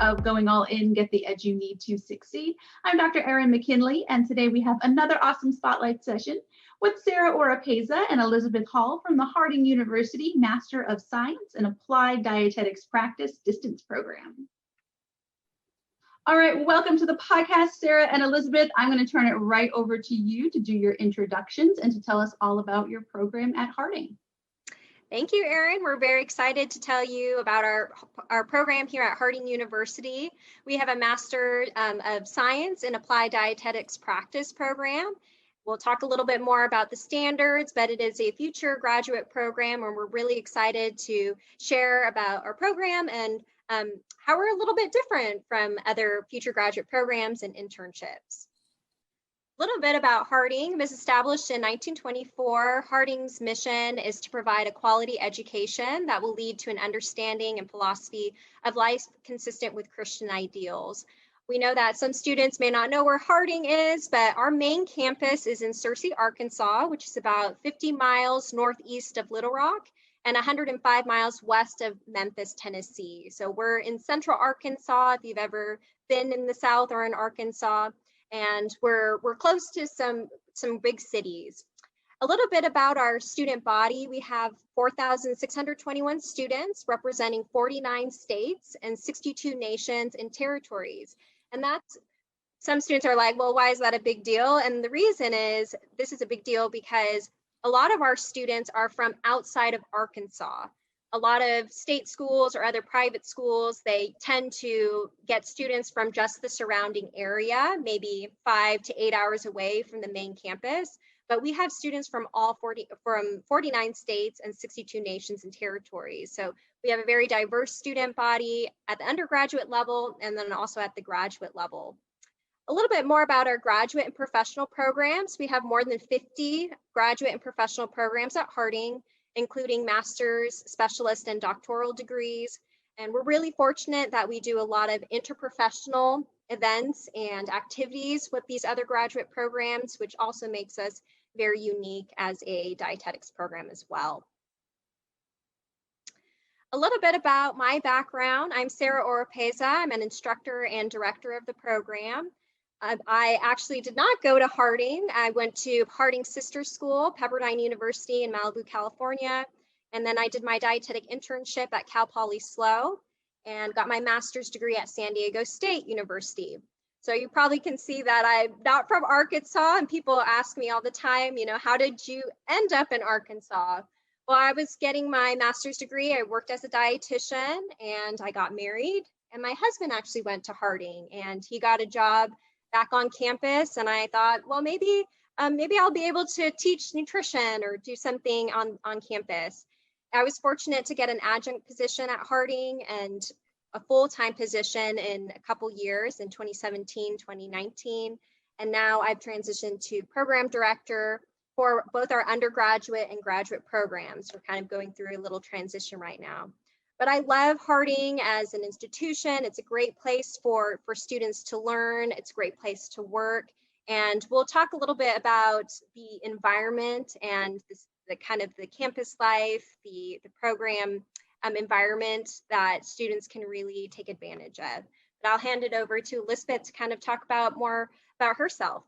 of Going All In, Get the Edge You Need to Succeed. I'm Dr. Erin McKinley, and today we have another awesome spotlight session with Sarah Oropreza and Elizabeth Hall from the Harding University Master of Science in Applied Dietetics Practice Distance Program. All right, welcome to the podcast, Sarah and Elizabeth. I'm going to turn it right over to you to do your introductions and to tell us all about your program at Harding. Thank you, Erin. We're very excited to tell you about our program here at Harding University. We have a Master of Science in Applied Dietetics Practice program. We'll talk a little bit more about the standards, but it is a future graduate program, and we're really excited to share about our program and how we're a little bit different from other future graduate programs and internships. A little bit about Harding. It was established in 1924. Harding's mission is to provide a quality education that will lead to an understanding and philosophy of life consistent with Christian ideals. We know that some students may not know where Harding is, but our main campus is in Searcy, Arkansas, which is about 50 miles northeast of Little Rock and 105 miles west of Memphis, Tennessee. So we're in central Arkansas, if you've ever been in the South or in Arkansas, and we're close to some big cities. A little bit about our student body. We have 4,621 students representing 49 states and 62 nations and territories. And that's, some students are like, well, why is that a big deal? And the reason is, this is a big deal because a lot of our students are from outside of Arkansas. A lot of state schools or other private schools, they tend to get students from just the surrounding area, maybe 5 to 8 hours away from the main campus. But we have students from 49 states and 62 nations and territories. So we have a very diverse student body at the undergraduate level and then also at the graduate level. A little bit more about our graduate and professional programs. We have more than 50 graduate and professional programs at Harding, including master's, specialist, and doctoral degrees. And we're really fortunate that we do a lot of interprofessional events and activities with these other graduate programs, which also makes us very unique as a dietetics program as well. A little bit about my background. I'm Sarah Oropreza. I'm an instructor and director of the program. I actually did not go to Harding. I went to Harding Sister School, Pepperdine University in Malibu, California. And then I did my dietetic internship at Cal Poly SLO and got my master's degree at San Diego State University. So you probably can see that I'm not from Arkansas, and people ask me all the time, you know, how did you end up in Arkansas? Well, I was getting my master's degree. I worked as a dietitian and I got married, and my husband actually went to Harding and he got a job back on campus, and I thought, well, maybe I'll be able to teach nutrition or do something on campus. I was fortunate to get an adjunct position at Harding and a full-time position in a couple years in 2017, 2019. And now I've transitioned to program director for both our undergraduate and graduate programs. We're kind of going through a little transition right now. But I love Harding as an institution. It's a great place for students to learn. It's a great place to work. And we'll talk a little bit about the environment and the kind of the campus life, the program environment that students can really take advantage of. But I'll hand it over to Elizabeth to kind of talk about more about herself.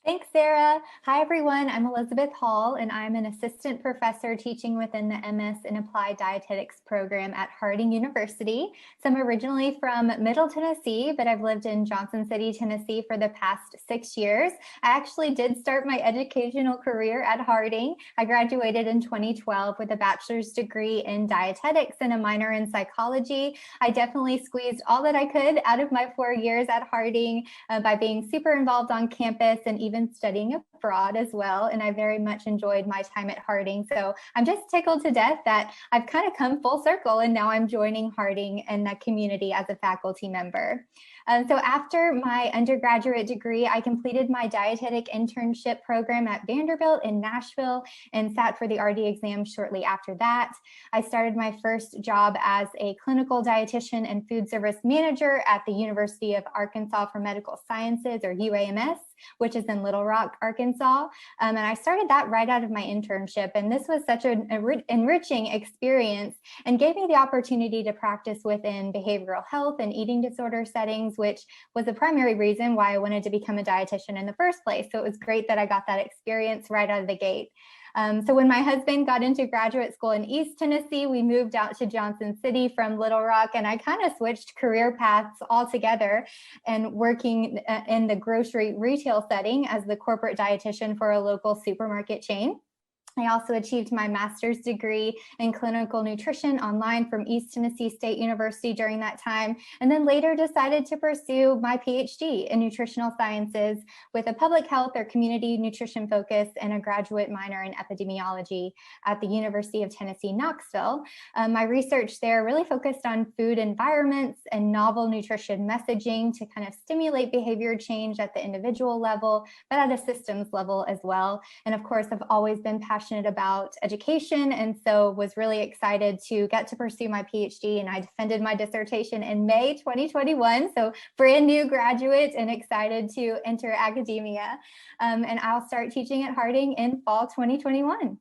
Thanks, Sarah. Hi, everyone. I'm Elizabeth Hall, and I'm an assistant professor teaching within the MS in Applied Dietetics program at Harding University. So I'm originally from Middle Tennessee, but I've lived in Johnson City, Tennessee for the past 6 years. I actually did start my educational career at Harding. I graduated in 2012 with a bachelor's degree in dietetics and a minor in psychology. I definitely squeezed all that I could out of my 4 years at Harding by being super involved on campus and even studying abroad as well. And I very much enjoyed my time at Harding. So I'm just tickled to death that I've kind of come full circle and now I'm joining Harding and the community as a faculty member. So after my undergraduate degree, I completed my dietetic internship program at Vanderbilt in Nashville and sat for the RD exam shortly after that. I started my first job as a clinical dietitian and food service manager at the University of Arkansas for Medical Sciences, or UAMS. which is in Little Rock, Arkansas. And I started that right out of my internship. And this was such an enriching experience and gave me the opportunity to practice within behavioral health and eating disorder settings, which was the primary reason why I wanted to become a dietitian in the first place. So it was great that I got that experience right out of the gate. So when my husband got into graduate school in East Tennessee, we moved out to Johnson City from Little Rock, and I kind of switched career paths altogether and working in the grocery retail setting as the corporate dietitian for a local supermarket chain. I also achieved my master's degree in clinical nutrition online from East Tennessee State University during that time, and then later decided to pursue my PhD in nutritional sciences with a public health or community nutrition focus and a graduate minor in epidemiology at the University of Tennessee, Knoxville. My research there really focused on food environments and novel nutrition messaging to kind of stimulate behavior change at the individual level, but at a systems level as well. And of course, I've always been passionate about education, and so was really excited to get to pursue my PhD, and I defended my dissertation in May 2021, so brand new graduate and excited to enter academia, and I'll start teaching at Harding in fall 2021.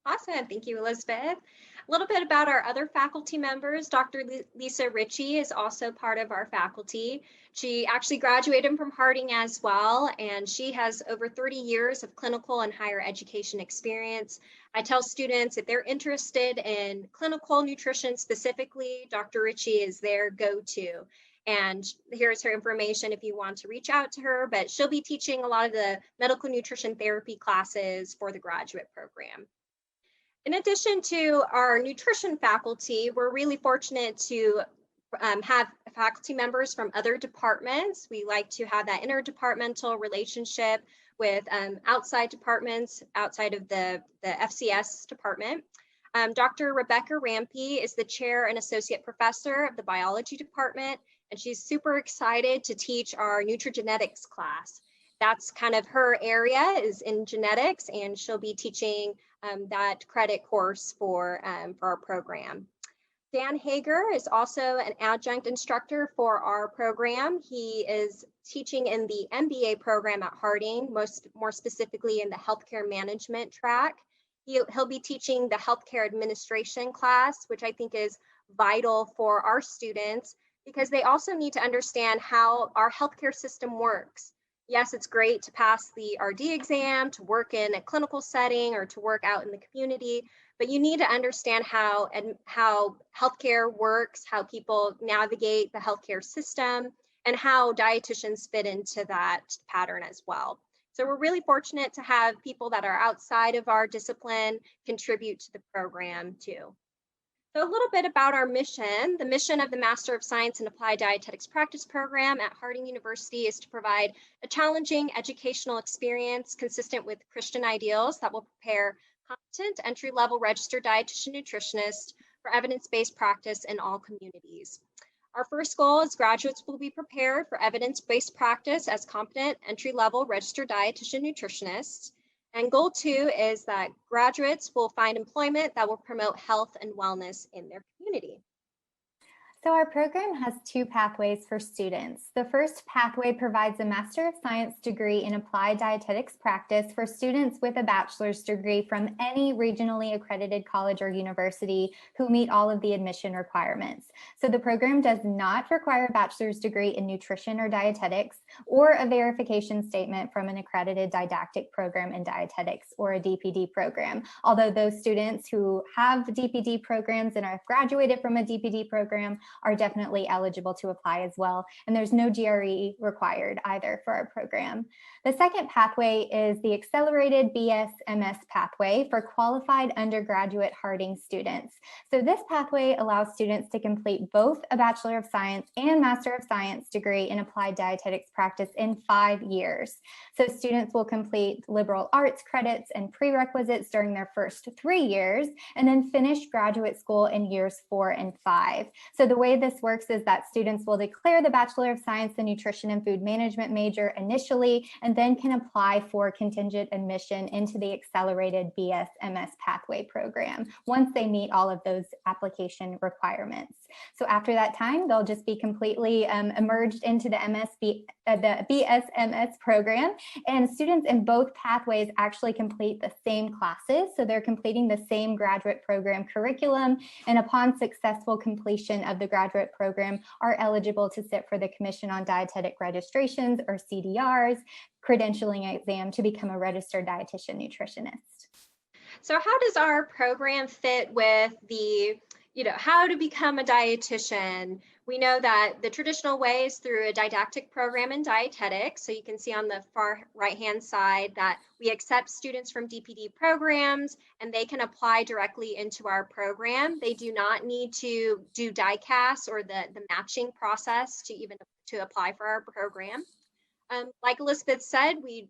Awesome. Thank you, Elizabeth. A little bit about our other faculty members. Dr. Lisa Ritchie is also part of our faculty. She actually graduated from Harding as well, and she has over 30 years of clinical and higher education experience. I tell students if they're interested in clinical nutrition specifically, Dr. Ritchie is their go-to. And here's her information if you want to reach out to her, but she'll be teaching a lot of the medical nutrition therapy classes for the graduate program. In addition to our nutrition faculty, we're really fortunate to have faculty members from other departments. We like to have that interdepartmental relationship with outside departments outside of the FCS department. Dr. Rebecca Rampey is the chair and associate professor of the biology department, and she's super excited to teach our nutrigenetics class. That's kind of her area, is in genetics, and she'll be teaching that credit course for our program. Dan Hager is also an adjunct instructor for our program. He is teaching in the MBA program at Harding, more specifically in the healthcare management track. He'll be teaching the healthcare administration class, which I think is vital for our students because they also need to understand how our healthcare system works. Yes, it's great to pass the RD exam, to work in a clinical setting, or to work out in the community, but you need to understand how healthcare works, how people navigate the healthcare system, and how dietitians fit into that pattern as well. So we're really fortunate to have people that are outside of our discipline contribute to the program too. So a little bit about our mission. The mission of the Master of Science in Applied Dietetics Practice program at Harding University is to provide a challenging educational experience consistent with Christian ideals that will prepare competent entry-level registered dietitian nutritionists for evidence-based practice in all communities. Our first goal is graduates will be prepared for evidence-based practice as competent entry-level registered dietitian nutritionists. And goal 2 is that graduates will find employment that will promote health and wellness in their community. So our program has 2 pathways for students. The first pathway provides a Master of Science degree in Applied Dietetics Practice for students with a bachelor's degree from any regionally accredited college or university who meet all of the admission requirements. So the program does not require a bachelor's degree in nutrition or dietetics or a verification statement from an accredited didactic program in dietetics or a DPD program. Although those students who have DPD programs and have graduated from a DPD program are definitely eligible to apply as well. And there's no GRE required either for our program. The second pathway is the accelerated BS-MS pathway for qualified undergraduate Harding students. So this pathway allows students to complete both a Bachelor of Science and Master of Science degree in Applied Dietetics Practice in 5 years. So students will complete liberal arts credits and prerequisites during their first 3 years, and then finish graduate school in years 4 and 5. So the way way this works is that students will declare the Bachelor of Science in Nutrition and Food Management major initially, and then can apply for contingent admission into the accelerated BS-MS pathway program once they meet all of those application requirements. So after that time, they'll just be completely emerged into the BS-MS program, and students in both pathways actually complete the same classes. So they're completing the same graduate program curriculum, and upon successful completion of the graduate program are eligible to sit for the Commission on Dietetic Registrations, or CDRs, credentialing exam to become a registered dietitian nutritionist. So how does our program fit with the, how to become a dietitian? We know that the traditional way is through a didactic program in dietetics. So you can see on the far right-hand side that we accept students from DPD programs, and they can apply directly into our program. They do not need to do DICAS or the matching process to apply for our program. Like Elizabeth said, we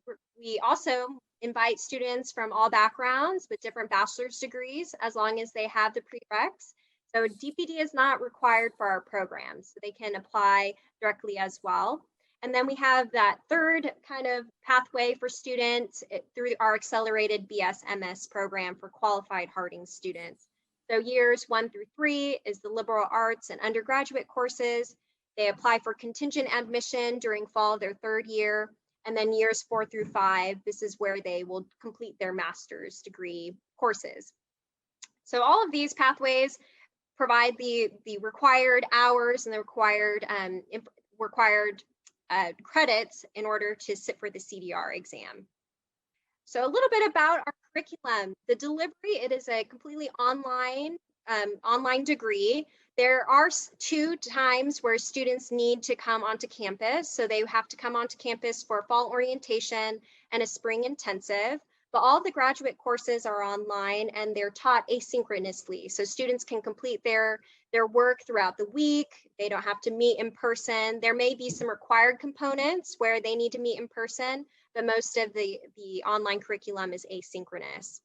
also invite students from all backgrounds with different bachelor's degrees, as long as they have the prereqs. So DPD is not required for our programs, so they can apply directly as well. And then we have that third kind of pathway for students through our accelerated BS-MS program for qualified Harding students. So years 1 through 3 is the liberal arts and undergraduate courses. They apply for contingent admission during fall of their third year. And then years 4 through 5, this is where they will complete their master's degree courses. So all of these pathways provide the required hours and the required credits in order to sit for the CDR exam. So a little bit about our curriculum. The delivery, it is a completely online degree. There are 2 times where students need to come onto campus. So they have to come onto campus for fall orientation and a spring intensive. But all the graduate courses are online and they're taught asynchronously. So students can complete their work throughout the week. They don't have to meet in person. There may be some required components where they need to meet in person, but most of the online curriculum is asynchronous.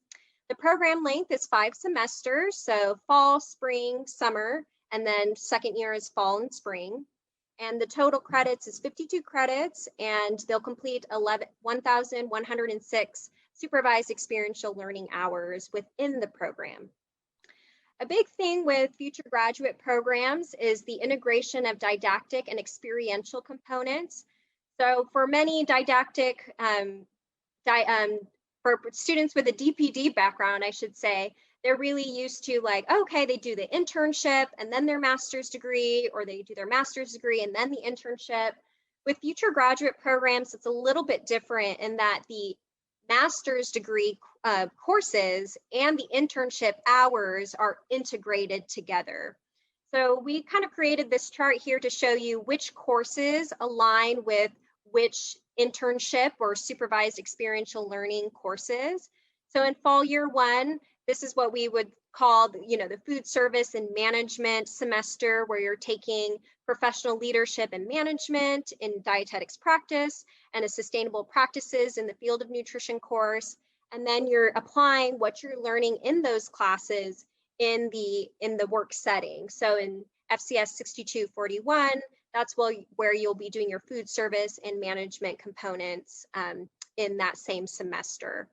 The program length is 5 semesters, so fall, spring, summer, and then second year is fall and spring. And the total credits is 52 credits, and they'll complete 1,106 supervised experiential learning hours within the program. A big thing with future graduate programs is the integration of didactic and experiential components. So for many didactic, for students with a DPD background, I should say, they're really used to okay, they do the internship and then their master's degree, or they do their master's degree and then the internship. With future graduate programs, it's a little bit different in that the master's degree courses and the internship hours are integrated together. So we kind of created this chart here to show you which courses align with which internship or supervised experiential learning courses. So in fall year 1, this is what we would call the food service and management semester, where you're taking professional leadership and management in dietetics practice and a sustainable practices in the field of nutrition course. And then you're applying what you're learning in those classes in the work setting. So in FCS 6241, that's where you'll be doing your food service and management components in that same semester.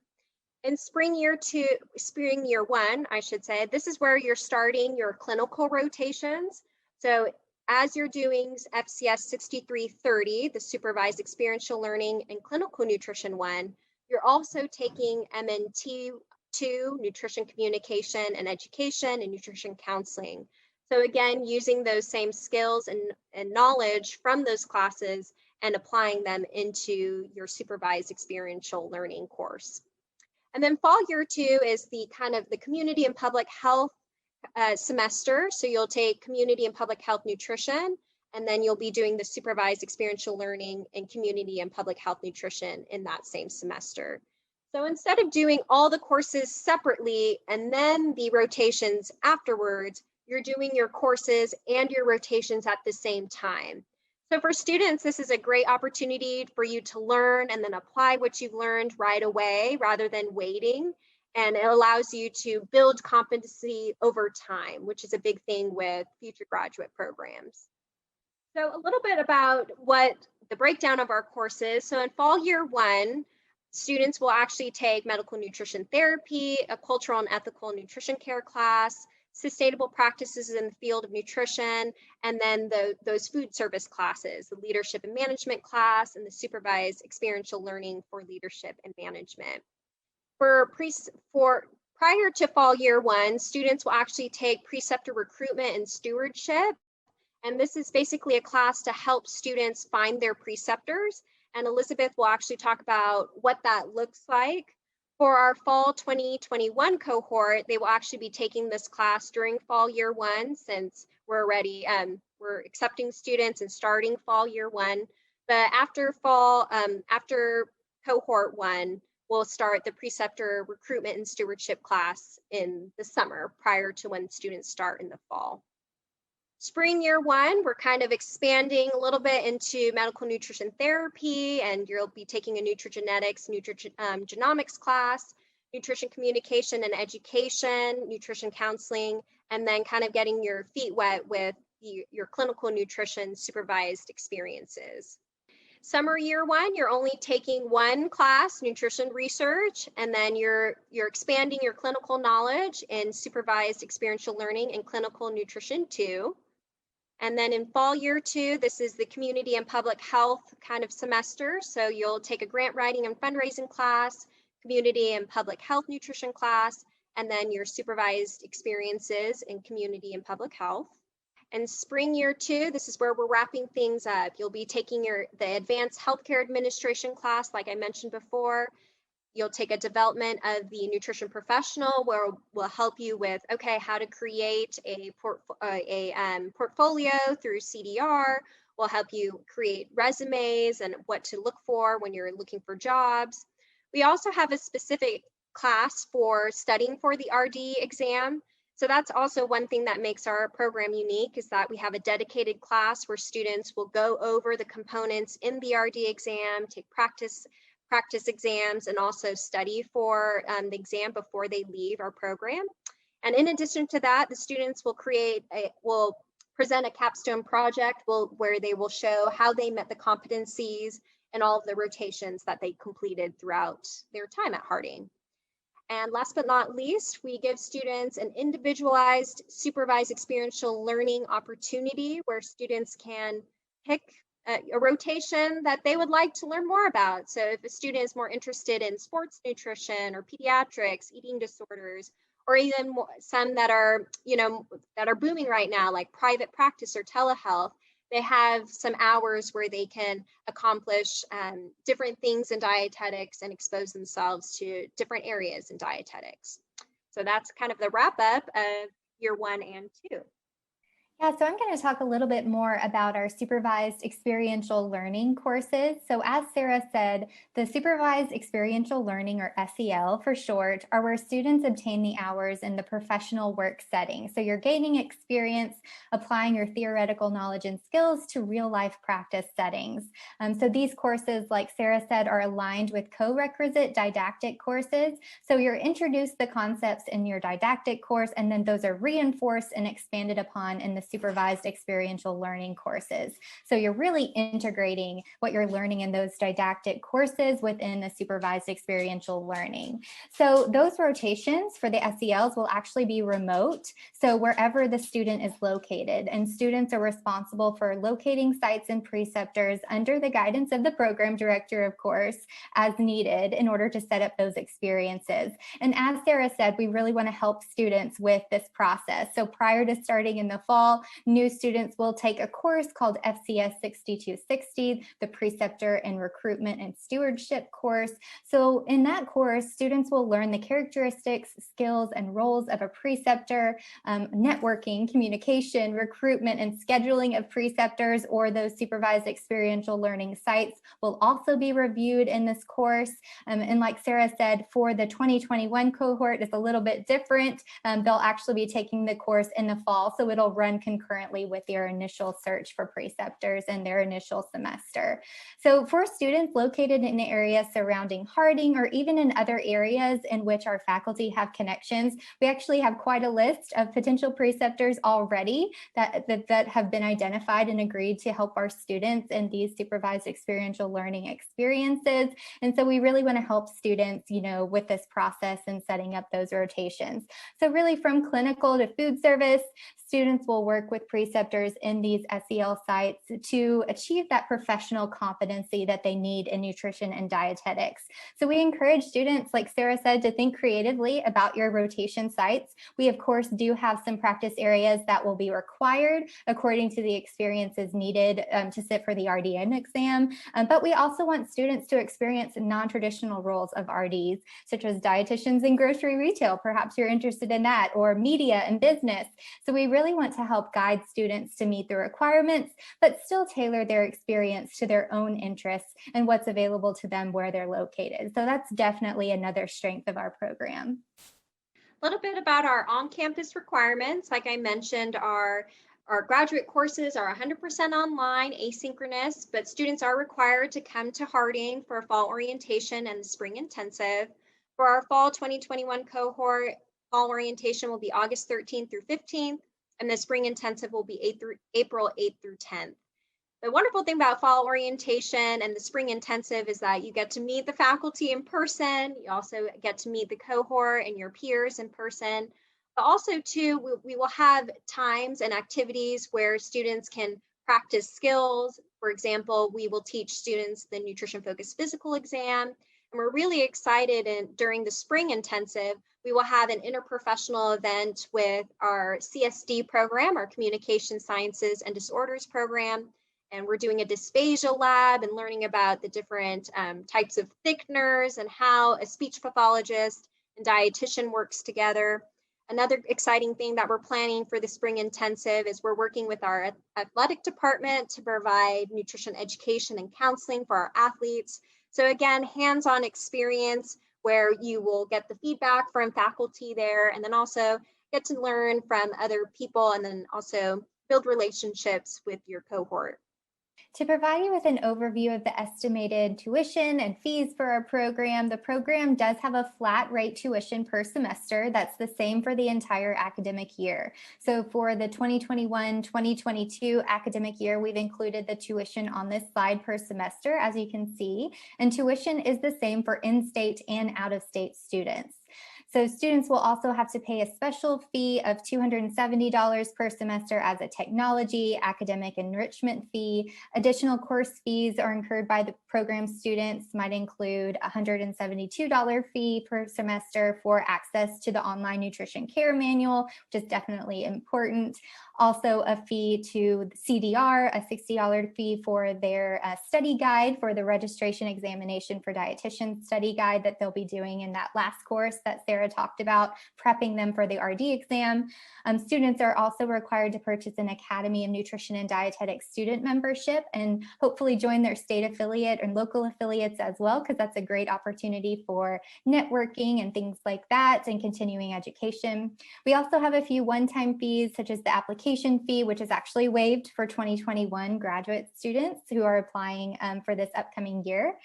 In spring year 1, I should say, this is where you're starting your clinical rotations. So as you're doing FCS 6330, the supervised experiential learning and clinical nutrition 1, you're also taking MNT 2, nutrition communication and education, and nutrition counseling. So again, using those same skills and knowledge from those classes and applying them into your supervised experiential learning course. And then fall year 2 is the community and public health semester. So you'll take community and public health nutrition, and then you'll be doing the supervised experiential learning and community and public health nutrition in that same semester. So instead of doing all the courses separately and then the rotations afterwards, you're doing your courses and your rotations at the same time. So for students, this is a great opportunity for you to learn and then apply what you've learned right away rather than waiting. And it allows you to build competency over time, which is a big thing with future graduate programs. So a little bit about what the breakdown of our courses. So in fall year one, students will actually take medical nutrition therapy, a cultural and ethical nutrition care class, sustainable practices in the field of nutrition, and then those food service classes, the leadership and management class, and the supervised experiential learning for leadership and management. Prior to fall year one, students will actually take preceptor recruitment and stewardship. And this is basically a class to help students find their preceptors. And Elizabeth will actually talk about what that looks like. For our fall 2021 cohort, they will actually be taking this class during fall year one, since we're already, we're accepting students and starting fall year one. But after cohort one, we'll start the preceptor recruitment and stewardship class in the summer, prior to when students start in the fall. Spring year one, we're kind of expanding a little bit into medical nutrition therapy, and you'll be taking a nutrigenetics, genomics class, nutrition communication and education, nutrition counseling, and then kind of getting your feet wet with your clinical nutrition supervised experiences. Summer year one, you're only taking one class, nutrition research, and then you're expanding your clinical knowledge in supervised experiential learning and clinical nutrition 2. And then in fall year two, this is the community and public health kind of semester. So you'll take a grant writing and fundraising class, community and public health nutrition class, and then your supervised experiences in community and public health. And spring year two, this is where we're wrapping things up. You'll be taking the advanced healthcare administration class, like I mentioned before. You'll take a development of the nutrition professional, where we'll help you with, okay, how to create a portfolio through CDR. We'll help you create resumes and what to look for when you're looking for jobs. We also have a specific class for studying for the RD exam. So that's also one thing that makes our program unique, is that we have a dedicated class where students will go over the components in the RD exam, take practice exams, and also study for the exam before they leave our program. And in addition to that, the students will present a capstone project where they will show how they met the competencies and all of the rotations that they completed throughout their time at Harding. And last but not least, we give students an individualized, supervised experiential learning opportunity where students can pick a rotation that they would like to learn more about. So if a student is more interested in sports nutrition or pediatrics, eating disorders, or even some that are, that are booming right now, like private practice or telehealth, they have some hours where they can accomplish different things in dietetics and expose themselves to different areas in dietetics. So that's kind of the wrap up of year 1 and 2. Yeah, so I'm going to talk a little bit more about our supervised experiential learning courses. So as Sarah said, the supervised experiential learning, or SEL for short, are where students obtain the hours in the professional work setting. So you're gaining experience applying your theoretical knowledge and skills to real life practice settings. So these courses, like Sarah said, are aligned with co-requisite didactic courses. So you're introduced the concepts in your didactic course, and then those are reinforced and expanded upon in the supervised experiential learning courses. So you're really integrating what you're learning in those didactic courses within the supervised experiential learning. So those rotations for the SELs will actually be remote, so wherever the student is located, and students are responsible for locating sites and preceptors under the guidance of the program director, of course, as needed in order to set up those experiences. And as Sarah said, we really want to help students with this process. So prior to starting in the fall, new students will take a course called FCS 6260, the Preceptor and Recruitment and Stewardship course. So in that course, students will learn the characteristics, skills, and roles of a preceptor, networking, communication, recruitment, and scheduling of preceptors, or those supervised experiential learning sites will also be reviewed in this course. And like Sarah said, for the 2021 cohort, it's a little bit different. They'll actually be taking the course in the fall, so it'll run concurrently with their initial search for preceptors in their initial semester. So for students located in areas surrounding Harding or even in other areas in which our faculty have connections, we actually have quite a list of potential preceptors already that have been identified and agreed to help our students in these supervised experiential learning experiences. And so we really want to help students, with this process and setting up those rotations. So really from clinical to food service, students will work with preceptors in these SEL sites to achieve that professional competency that they need in nutrition and dietetics. So we encourage students, like Sarah said, to think creatively about your rotation sites. We, of course, do have some practice areas that will be required according to the experiences needed to sit for the RDN exam. But we also want students to experience non-traditional roles of RDs, such as dietitians in grocery retail. Perhaps you're interested in that, or media and business. So we really want to help guide students to meet the requirements, but still tailor their experience to their own interests and what's available to them where they're located. So that's definitely another strength of our program. A little bit about our on-campus requirements. Like I mentioned, our graduate courses are 100% online, asynchronous, but students are required to come to Harding for fall orientation and the spring intensive. For our fall 2021 cohort, fall orientation will be August 13th through 15th, and the spring intensive will be April 8th through 10th. The wonderful thing about fall orientation and the spring intensive is that you get to meet the faculty in person. You also get to meet the cohort and your peers in person. But also, too, we will have times and activities where students can practice skills. For example, we will teach students the nutrition-focused physical exam. And we're really excited, and during the spring intensive, we will have an interprofessional event with our CSD program, our Communication Sciences and Disorders program. And we're doing a dysphagia lab and learning about the different types of thickeners and how a speech pathologist and dietitian works together. Another exciting thing that we're planning for the spring intensive is we're working with our athletic department to provide nutrition education and counseling for our athletes. So again, hands-on experience where you will get the feedback from faculty there, and then also get to learn from other people, and then also build relationships with your cohort. To provide you with an overview of the estimated tuition and fees for our program, the program does have a flat rate tuition per semester. That's the same for the entire academic year. So for the 2021-2022 academic year, we've included the tuition on this slide per semester, as you can see, and tuition is the same for in-state and out-of-state students. So students will also have to pay a special fee of $270 per semester as a technology academic enrichment fee. Additional course fees are incurred by the program students, might include a $172 fee per semester for access to the online nutrition care manual, which is definitely important. Also a fee to the CDR, a $60 fee for their study guide for the registration examination for dietitian study guide that they'll be doing in that last course that Sarah talked about, prepping them for the RD exam. Students are also required to purchase an Academy of Nutrition and Dietetics student membership and hopefully join their state affiliate and local affiliates as well, because that's a great opportunity for networking and things like that and continuing education. We also have a few one-time fees, such as the application fee, which is actually waived for 2021 graduate students who are applying for this upcoming year.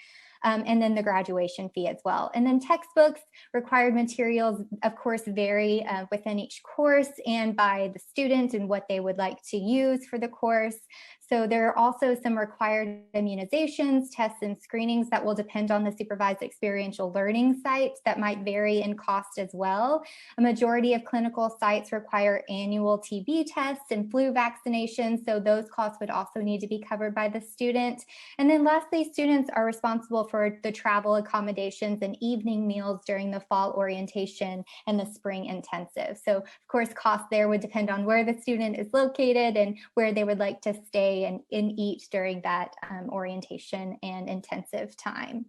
And then the graduation fee as well. And then textbooks, required materials, of course, vary within each course and by the student and what they would like to use for the course. So there are also some required immunizations, tests, and screenings that will depend on the supervised experiential learning site that might vary in cost as well. A majority of clinical sites require annual TB tests and flu vaccinations, so those costs would also need to be covered by the student. And then lastly, students are responsible for the travel accommodations and evening meals during the fall orientation and the spring intensive. So of course, cost there would depend on where the student is located and where they would like to stay and eat during that orientation and intensive time.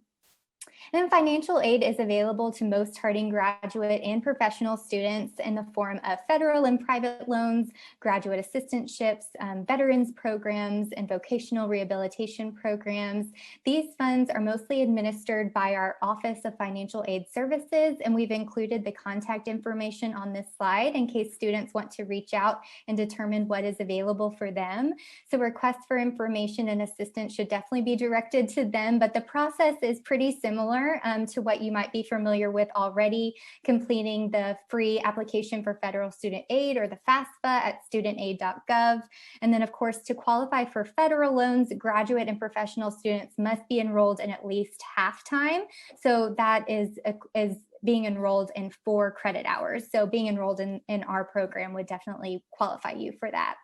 And then financial aid is available to most Harding graduate and professional students in the form of federal and private loans, graduate assistantships, veterans programs, and vocational rehabilitation programs. These funds are mostly administered by our Office of Financial Aid Services, and we've included the contact information on this slide in case students want to reach out and determine what is available for them. So requests for information and assistance should definitely be directed to them, but the process is pretty similar to what you might be familiar with already, completing the free application for federal student aid or the FAFSA at studentaid.gov. And then of course, to qualify for federal loans, graduate and professional students must be enrolled in at least half-time. So that is being enrolled in 4 credit hours. So being enrolled in our program would definitely qualify you for that.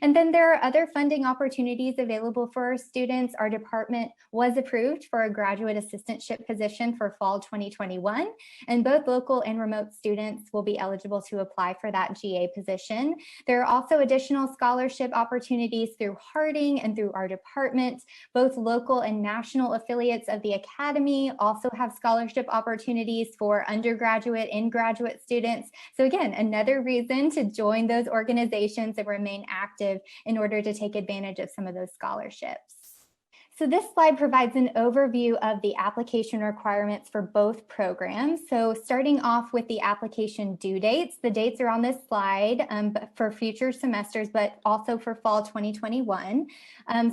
And then there are other funding opportunities available for our students. Our department was approved for a graduate assistantship position for fall 2021, and both local and remote students will be eligible to apply for that GA position. There are also additional scholarship opportunities through Harding and through our department. Both local and national affiliates of the Academy also have scholarship opportunities for undergraduate and graduate students. So again, another reason to join those organizations and remain active in order to take advantage of some of those scholarships. So this slide provides an overview of the application requirements for both programs. So starting off with the application due dates, the dates are on this slide for future semesters, but also for fall 2021.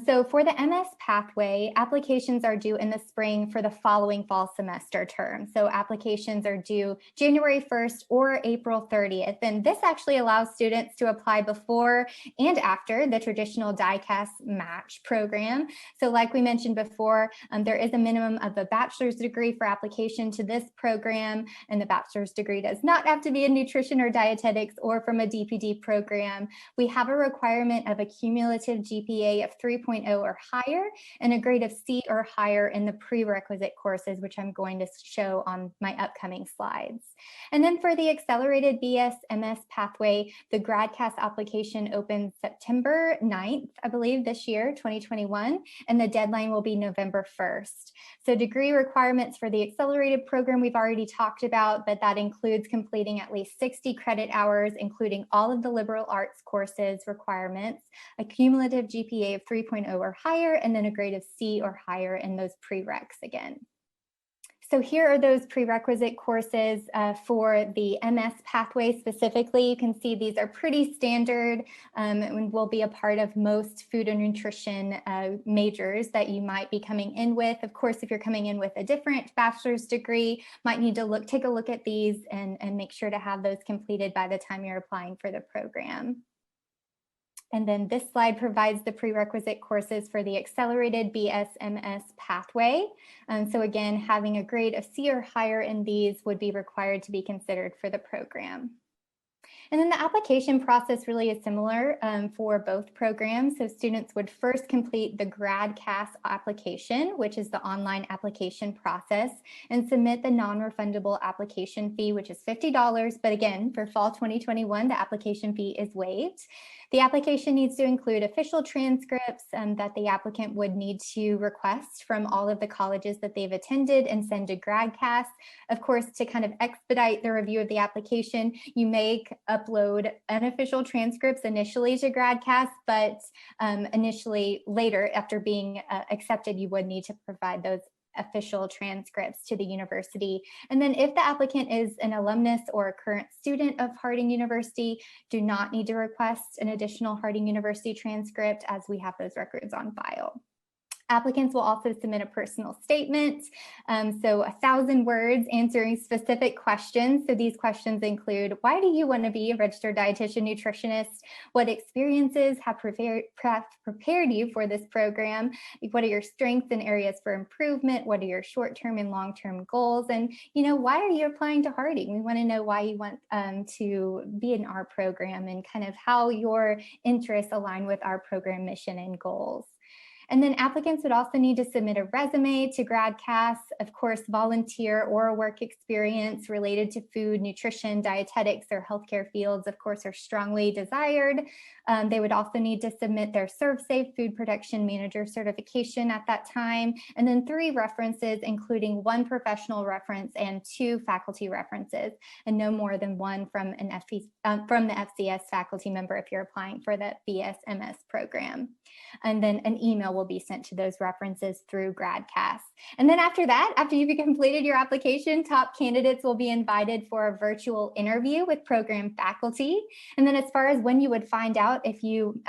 So for the MS pathway, applications are due in the spring for the following fall semester term. So applications are due January 1st or April 30th. And this actually allows students to apply before and after the traditional die-cast match program. So like we mentioned before, there is a minimum of a bachelor's degree for application to this program, and the bachelor's degree does not have to be in nutrition or dietetics or from a DPD program. We have a requirement of a cumulative GPA of 3.0 or higher and a grade of C or higher in the prerequisite courses, which I'm going to show on my upcoming slides. And then for the accelerated BS-MS pathway, the GradCast application opens September 9th, I believe this year, 2021, and the deadline will be November 1st. So degree requirements for the accelerated program we've already talked about, but that includes completing at least 60 credit hours, including all of the liberal arts courses requirements, a cumulative GPA of 3.0 or higher, and then a grade of C or higher in those prereqs again. So here are those prerequisite courses for the MS pathway specifically. You can see these are pretty standard and will be a part of most food and nutrition majors that you might be coming in with. Of course, if you're coming in with a different bachelor's degree, might need to take a look at these and make sure to have those completed by the time you're applying for the program. And then this slide provides the prerequisite courses for the accelerated BS-MS pathway. So again, having a grade of C or higher in these would be required to be considered for the program. And then the application process really is similar for both programs. So students would first complete the GradCast application, which is the online application process, and submit the non-refundable application fee, which is $50. But again, for fall 2021, the application fee is waived. The application needs to include official transcripts that the applicant would need to request from all of the colleges that they've attended and send to GradCast. Of course, to kind of expedite the review of the application, you may upload unofficial transcripts initially to GradCast, but initially later after being accepted, you would need to provide those official transcripts to the university. And then if the applicant is an alumnus or a current student of Harding University, do not need to request an additional Harding University transcript as we have those records on file. Applicants will also submit a personal statement, so 1,000 words answering specific questions. So these questions include, why do you want to be a registered dietitian nutritionist? What experiences have prepared you for this program? What are your strengths and areas for improvement? What are your short-term and long-term goals? And, why are you applying to Harding? We want to know why you want to be in our program and kind of how your interests align with our program mission and goals. And then applicants would also need to submit a resume to GradCast. Of course, volunteer or work experience related to food, nutrition, dietetics, or healthcare fields, of course, are strongly desired. They would also need to submit their ServSafe Food Production Manager certification at that time, and then 3 references, including 1 professional reference and 2 faculty references, and no more than 1 from from the FCS faculty member if you're applying for the BSMS program. And then an email will be sent to those references through GradCast. And then after that, after you've completed your application, top candidates will be invited for a virtual interview with program faculty. And then as far as when you would find out if you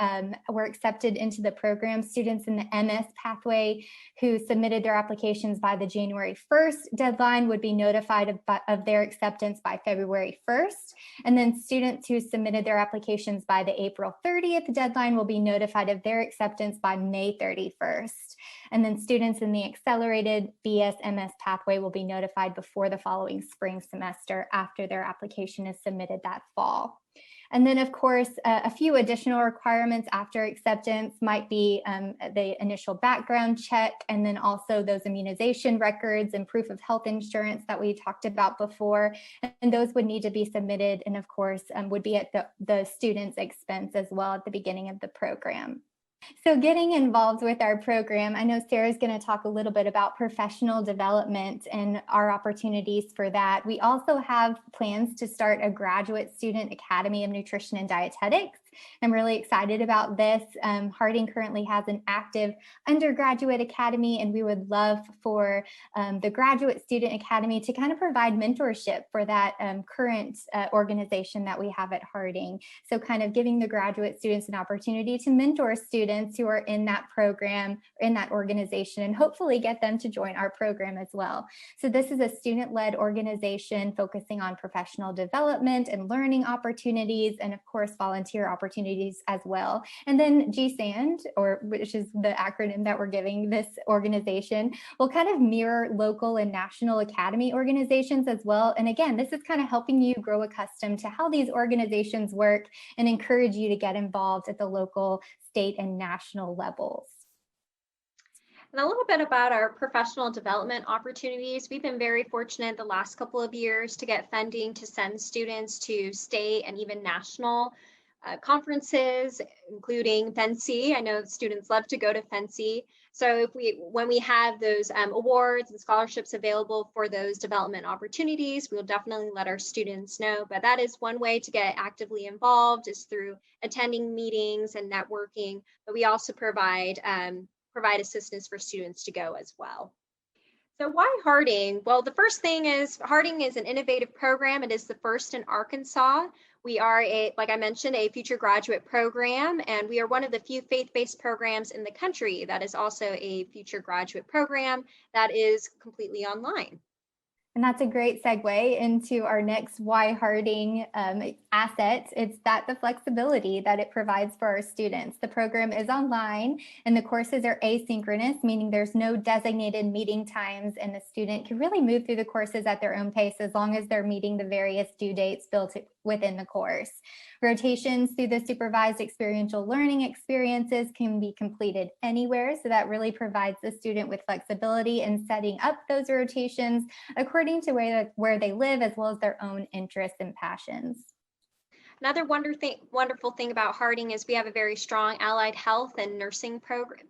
were accepted into the program, students in the MS pathway who submitted their applications by the January 1st deadline would be notified of their acceptance by February 1st. And then students who submitted their applications by the April 30th deadline will be notified of their acceptance by May 31st. And then students in the accelerated BSMS pathway will be notified before the following spring semester after their application is submitted that fall. And then, of course, a few additional requirements after acceptance might be the initial background check, and then also those immunization records and proof of health insurance that we talked about before. And those would need to be submitted, and of course, would be at the student's expense as well at the beginning of the program. So getting involved with our program, I know Sarah's going to talk a little bit about professional development and our opportunities for that. We also have plans to start a graduate student academy of nutrition and dietetics. I'm really excited about this. Harding currently has an active undergraduate academy, and we would love for the graduate student academy to kind of provide mentorship for that current organization that we have at Harding. So kind of giving the graduate students an opportunity to mentor students who are in that program, in that organization, and hopefully get them to join our program as well. So this is a student-led organization focusing on professional development and learning opportunities, and of course, volunteer opportunities as well. And then GSAND, which is the acronym that we're giving this organization, will kind of mirror local and national academy organizations as well. And again, this is kind of helping you grow accustomed to how these organizations work and encourage you to get involved at the local, state, and national levels. And a little bit about our professional development opportunities. We've been very fortunate the last couple of years to get funding to send students to state and even national conferences, including FNCE. I know students love to go to FNCE. So when we have those awards and scholarships available for those development opportunities, we'll definitely let our students know. But that is one way to get actively involved, is through attending meetings and networking. But we also provide assistance for students to go as well. So why Harding? Well, the first thing is Harding is an innovative program. It is the first in Arkansas. We are, like I mentioned, a future graduate program, and we are one of the few faith-based programs in the country that is also a future graduate program that is completely online. And that's a great segue into our next why Harding asset. It's the flexibility that it provides for our students. The program is online and the courses are asynchronous, meaning there's no designated meeting times, and the student can really move through the courses at their own pace as long as they're meeting the various due dates built within the course. Rotations through the supervised experiential learning experiences can be completed anywhere, so that really provides the student with flexibility in setting up those rotations according to where they live, as well as their own interests and passions. Another wonderful thing about Harding is we have a very strong allied health and nursing programs.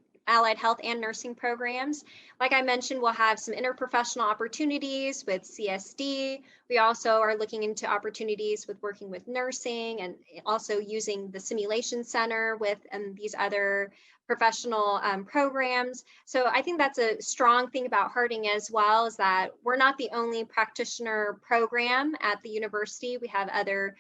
Like I mentioned, we'll have some interprofessional opportunities with CSD. We also are looking into opportunities with working with nursing, and also using the simulation center with these other professional programs. So I think that's a strong thing about Harding as well, is that we're not the only practitioner program at the university. We have other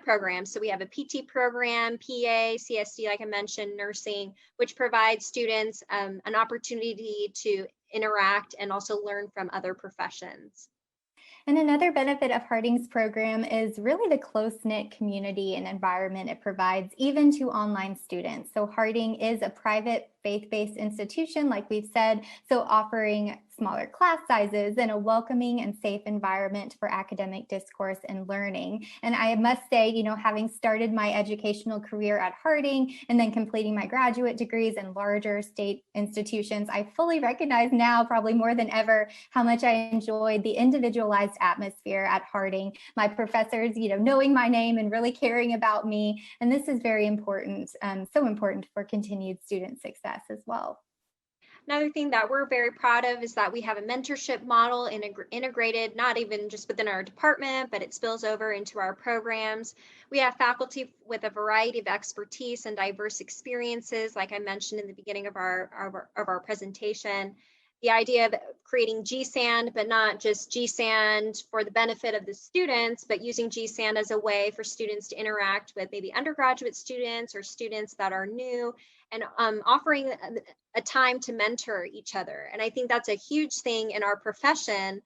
programs. So we have a PT program, PA, CSD, like I mentioned, nursing, which provides students an opportunity to interact and also learn from other professions. And another benefit of Harding's program is really the close-knit community and environment it provides, even to online students. So Harding is a private faith-based institution, like we've said, so offering smaller class sizes and a welcoming and safe environment for academic discourse and learning. And I must say, you know, having started my educational career at Harding and then completing my graduate degrees in larger state institutions, I fully recognize now, probably more than ever, how much I enjoyed the individualized atmosphere at Harding. My professors, you know, knowing my name and really caring about me. And this is very important, so important for continued student success as well. Another thing that we're very proud of is that we have a mentorship model integrated, not even just within our department, but it spills over into our programs. We have faculty with a variety of expertise and diverse experiences, like I mentioned in the beginning of our presentation. The idea of creating GSAND, but not just GSAND for the benefit of the students, but using GSAND as a way for students to interact with maybe undergraduate students or students that are new, and offering a time to mentor each other. And I think that's a huge thing in our profession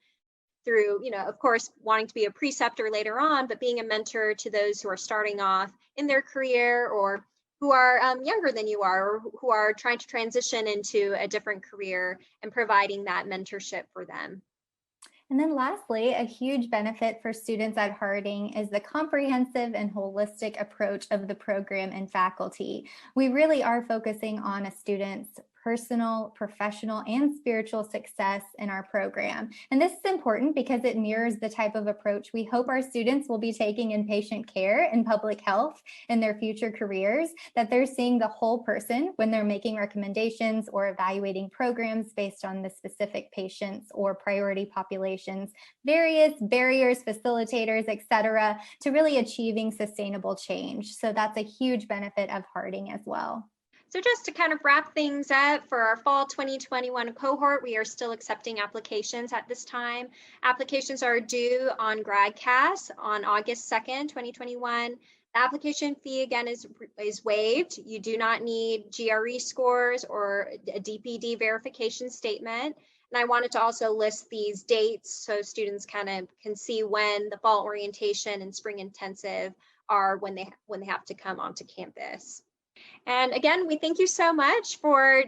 through, you know, of course, wanting to be a preceptor later on, but being a mentor to those who are starting off in their career or who are younger than you are, or who are trying to transition into a different career, and providing that mentorship for them. And then lastly, a huge benefit for students at Harding is the comprehensive and holistic approach of the program and faculty. We really are focusing on a student's personal, professional, and spiritual success in our program. And this is important because it mirrors the type of approach we hope our students will be taking in patient care and public health in their future careers, that they're seeing the whole person when they're making recommendations or evaluating programs based on the specific patients or priority populations, various barriers, facilitators, etc., to really achieving sustainable change. So that's a huge benefit of Harding as well. So just to kind of wrap things up, for our fall 2021 cohort, we are still accepting applications at this time. Applications are due on GradCast on August 2nd, 2021. The application fee, again, is waived. You do not need GRE scores or a DPD verification statement. And I wanted to also list these dates so students kind of can see when the fall orientation and spring intensive are, when they have to come onto campus. And again, we thank you so much for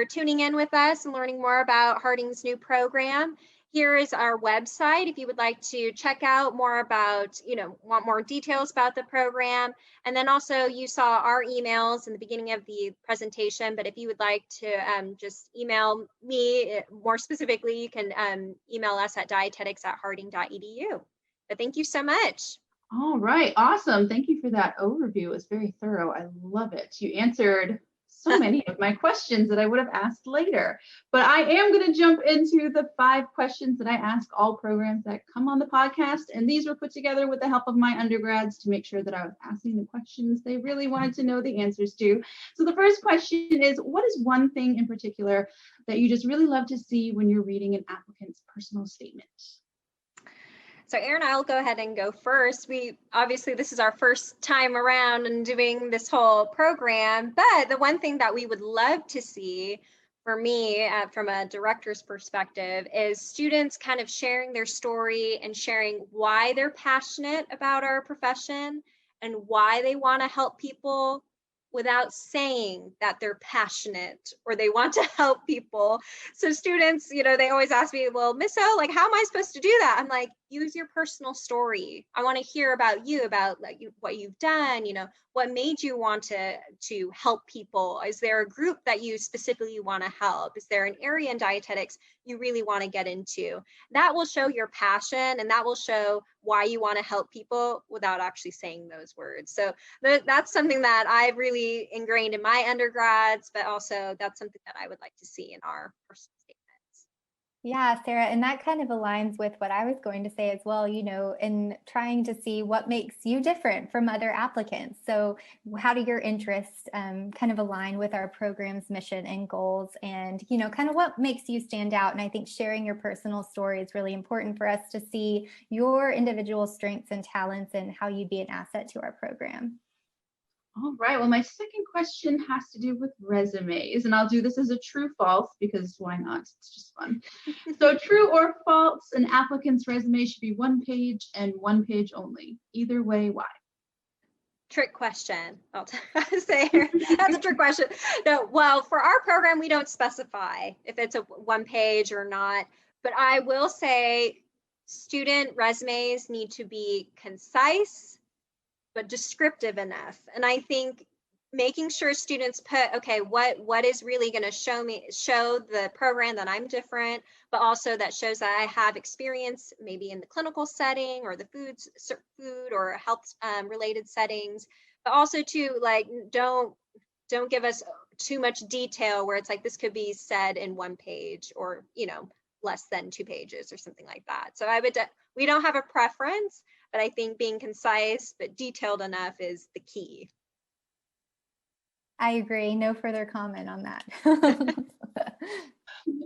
tuning in with us and learning more about Harding's new program. Here is our website if you would like to check out more about, want more details about the program. And then also you saw our emails in the beginning of the presentation, but if you would like to just email me more specifically, you can email us at dietetics@harding.edu. But thank you so much. All right, awesome. Thank you for that overview. It was very thorough. I love it. You answered so many of my questions that I would have asked later. But I am going to jump into the 5 questions that I ask all programs that come on the podcast. And these were put together with the help of my undergrads to make sure that I was asking the questions they really wanted to know the answers to. So the first question is, what is one thing in particular that you just really love to see when you're reading an applicant's personal statement? So Erin, I'll go ahead and go first. Obviously this is our first time around and doing this whole program, but the one thing that we would love to see, for me, from a director's perspective, is students kind of sharing their story and sharing why they're passionate about our profession and why they want to help people without saying that they're passionate or they want to help people. So students, they always ask me, well, Miss O, like, how am I supposed to do that? I'm like, use your personal story. I want to hear about you, about like what you've done, what made you want to help people? Is there a group that you specifically want to help? Is there an area in dietetics you really want to get into? That will show your passion, and that will show why you want to help people without actually saying those words. So that's something that I've really ingrained in my undergrads, but also that's something that I would like to see in our personal statements. Yeah, Sarah, and that kind of aligns with what I was going to say as well, in trying to see what makes you different from other applicants. So how do your interests kind of align with our program's mission and goals, and, kind of what makes you stand out? And I think sharing your personal story is really important for us to see your individual strengths and talents and how you'd be an asset to our program. All right, well, my second question has to do with resumes, and I'll do this as a true false because why not? It's just fun. So true or false, an applicant's resume should be 1 page and 1 page only. Either way, why? Trick question. I'll say that's a trick question. No, well, for our program, we don't specify if it's a one page or not, but I will say student resumes need to be concise, but descriptive enough. And I think making sure students put, okay, what is really going to show the program that I'm different, but also that shows that I have experience maybe in the clinical setting or the food or health related settings, but also too, like, don't give us too much detail where it's like, this could be said in one page or, less than 2 pages or something like that. So we don't have a preference, but I think being concise but detailed enough is the key. I agree. No further comment on that.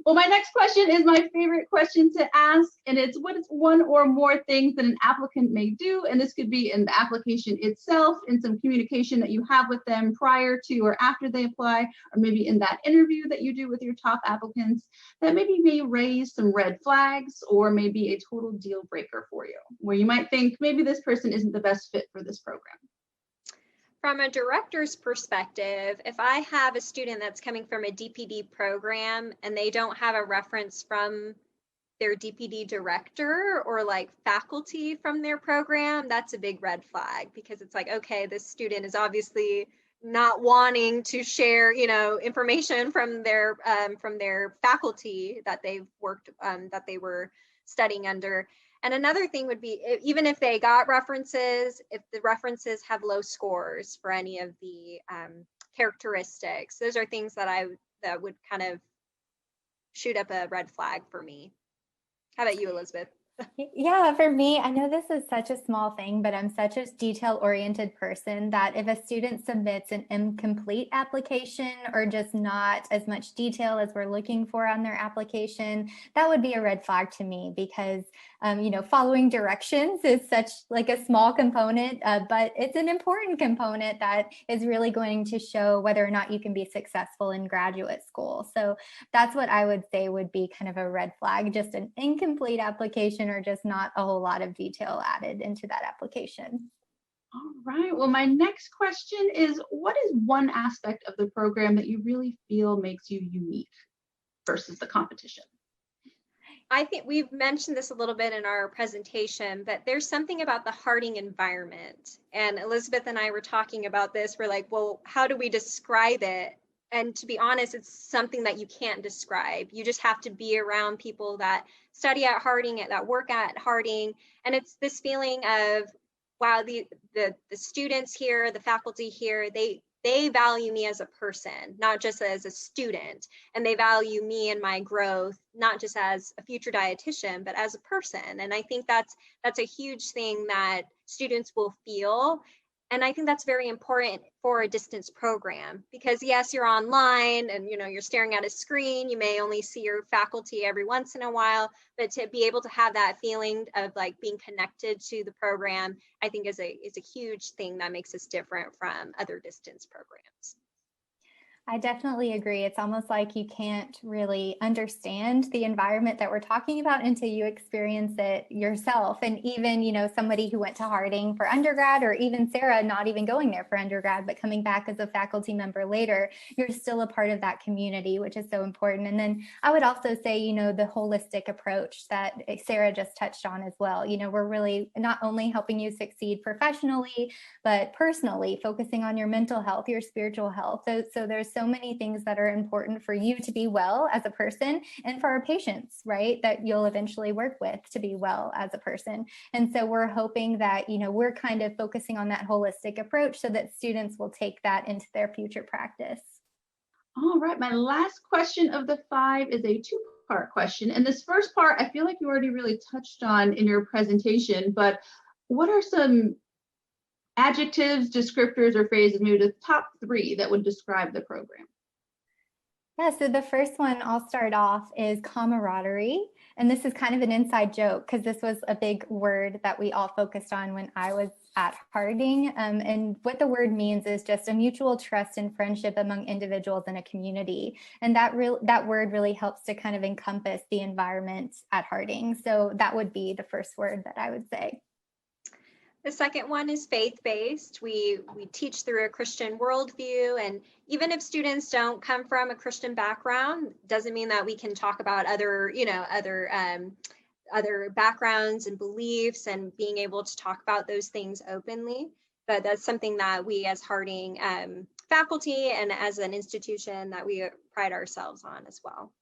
Well, my next question is my favorite question to ask, and it's what is one or more things that an applicant may do, and this could be in the application itself, in some communication that you have with them prior to or after they apply, or maybe in that interview that you do with your top applicants, that maybe may raise some red flags or maybe a total deal breaker for you, where you might think maybe this person isn't the best fit for this program. From a director's perspective, if I have a student that's coming from a DPD program and they don't have a reference from their DPD director or like faculty from their program, that's a big red flag, because it's like, okay, this student is obviously not wanting to share, information from their faculty that they've worked, that they were studying under. And another thing would be, even if they got references, if the references have low scores for any of the characteristics, those are things that would kind of shoot up a red flag for me. How about you, Elizabeth? Yeah, for me, I know this is such a small thing, but I'm such a detail-oriented person that if a student submits an incomplete application or just not as much detail as we're looking for on their application, that would be a red flag to me, because following directions is such like a small component, but it's an important component that is really going to show whether or not you can be successful in graduate school. So that's what I would say would be kind of a red flag, just an incomplete application or just not a whole lot of detail added into that application. All right. Well, my next question is, what is one aspect of the program that you really feel makes you unique versus the competition? I think we've mentioned this a little bit in our presentation, but there's something about the Harding environment. And Elizabeth and I were talking about this. We're like, well, how do we describe it? And to be honest, it's something that you can't describe. You just have to be around people that study at Harding, that work at Harding. And it's this feeling of, wow, the students here, the faculty here, they value me as a person, not just as a student. And they value me and my growth, not just as a future dietitian, but as a person. And I think that's a huge thing that students will feel. And I think that's very important for a distance program, because yes, you're online and you're staring at a screen. You may only see your faculty every once in a while, but to be able to have that feeling of like being connected to the program, I think is a huge thing that makes us different from other distance programs. I definitely agree. It's almost like you can't really understand the environment that we're talking about until you experience it yourself. And even, somebody who went to Harding for undergrad, or even Sarah not even going there for undergrad, but coming back as a faculty member later, you're still a part of that community, which is so important. And then I would also say, the holistic approach that Sarah just touched on as well. We're really not only helping you succeed professionally, but personally, focusing on your mental health, your spiritual health. So there's so many things that are important for you to be well as a person, and for our patients, right, that you'll eventually work with to be well as a person. And so we're hoping that, we're kind of focusing on that holistic approach so that students will take that into their future practice. All right, my last question of the 5 is a 2-part question. And this first part, I feel like you already really touched on in your presentation, but what are some adjectives, descriptors, or phrases, maybe the top 3 that would describe the program? Yeah, so the first one I'll start off is camaraderie. And this is kind of an inside joke, because this was a big word that we all focused on when I was at Harding. And what the word means is just a mutual trust and friendship among individuals in a community. And that word really helps to kind of encompass the environment at Harding. So that would be the first word that I would say. The second one is faith-based. We teach through a Christian worldview, and even if students don't come from a Christian background, doesn't mean that we can talk about other, other backgrounds and beliefs and being able to talk about those things openly. But that's something that we as Harding faculty and as an institution that we pride ourselves on as well.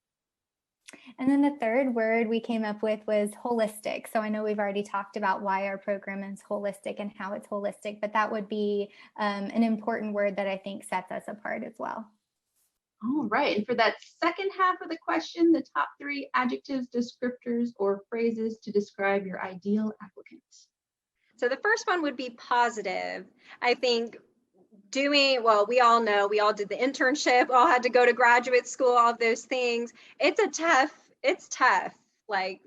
And then the third word we came up with was holistic. So I know we've already talked about why our program is holistic and how it's holistic, but that would be an important word that I think sets us apart as well. All right, and for that second half of the question, the top 3 adjectives, descriptors, or phrases to describe your ideal applicant. So the first one would be positive. I think we all know, we all did the internship, all had to go to graduate school, all of those things. It's tough, like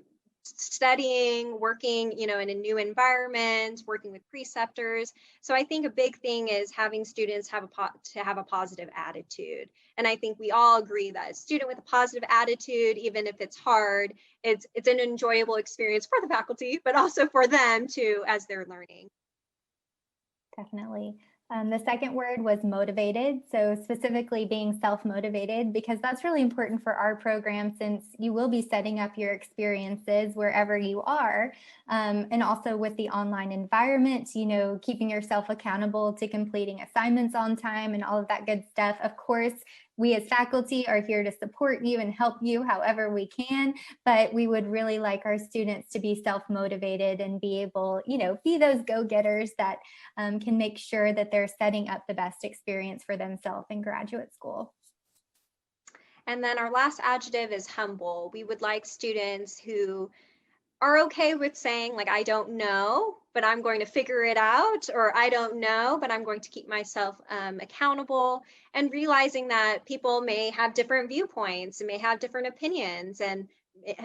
studying, working, in a new environment, working with preceptors. So I think a big thing is having students have a positive attitude. And I think we all agree that a student with a positive attitude, even if it's hard, it's an enjoyable experience for the faculty, but also for them too, as they're learning. Definitely. The second word was motivated, so specifically being self-motivated, because that's really important for our program since you will be setting up your experiences wherever you are, and also with the online environment, keeping yourself accountable to completing assignments on time and all of that good stuff. Of course, we as faculty are here to support you and help you however we can, but we would really like our students to be self-motivated and be able, be those go-getters that can make sure that they're setting up the best experience for themselves in graduate school. And then our last adjective is humble. We would like students who are okay with saying, like, I don't know, but I'm going to figure it out, or I don't know, but I'm going to keep myself accountable, and realizing that people may have different viewpoints and may have different opinions, and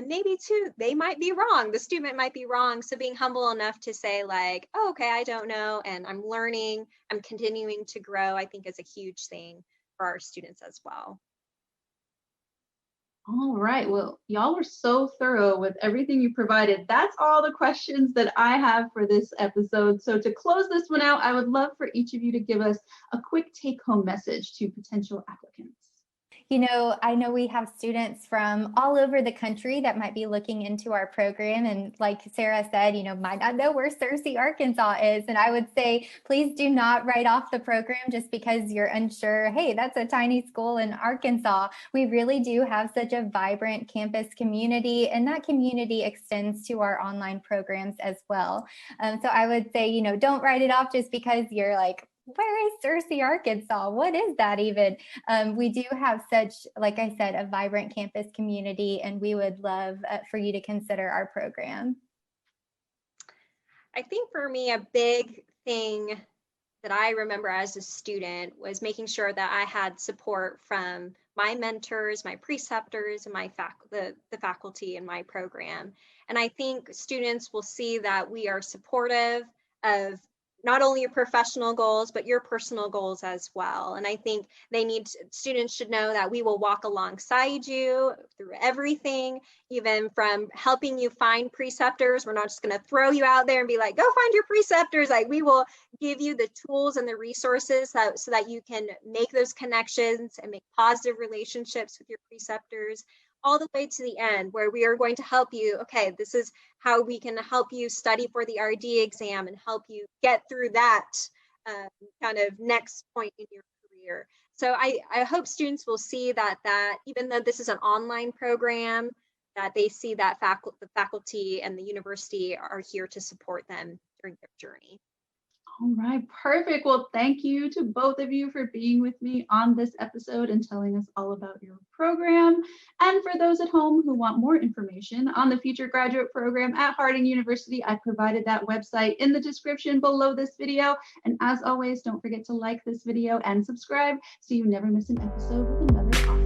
maybe too, they might be wrong. The student might be wrong. So being humble enough to say like, oh, okay, I don't know, and I'm learning, I'm continuing to grow, I think is a huge thing for our students as well. All right, well, y'all were so thorough with everything you provided. That's all the questions that I have for this episode. So to close this one out, I would love for each of you to give us a quick take-home message to potential applicants. I know we have students from all over the country that might be looking into our program. And like Sarah said, might not know where Searcy, Arkansas is. And I would say, please do not write off the program just because you're unsure, hey, that's a tiny school in Arkansas. We really do have such a vibrant campus community, and that community extends to our online programs as well. So I would say, don't write it off just because you're like, where is Searcy, Arkansas? What is that even? We do have such, like I said, a vibrant campus community, and we would love for you to consider our program. I think for me, a big thing that I remember as a student was making sure that I had support from my mentors, my preceptors, and the faculty in my program. And I think students will see that we are supportive of not only your professional goals, but your personal goals as well. And I think students should know that we will walk alongside you through everything, even from helping you find preceptors. We're not just going to throw you out there and be like, go find your preceptors. Like, we will give you the tools and the resources so that you can make those connections and make positive relationships with your preceptors, all the way to the end, where we are going to help you. Okay, this is how we can help you study for the RD exam and help you get through that kind of next point in your career. So I hope students will see that even though this is an online program, that they see that the faculty and the university are here to support them during their journey. All right, perfect. Well, thank you to both of you for being with me on this episode and telling us all about your program. And for those at home who want more information on the future graduate program at Harding University, I provided that website in the description below this video. And as always, don't forget to like this video and subscribe so you never miss an episode with another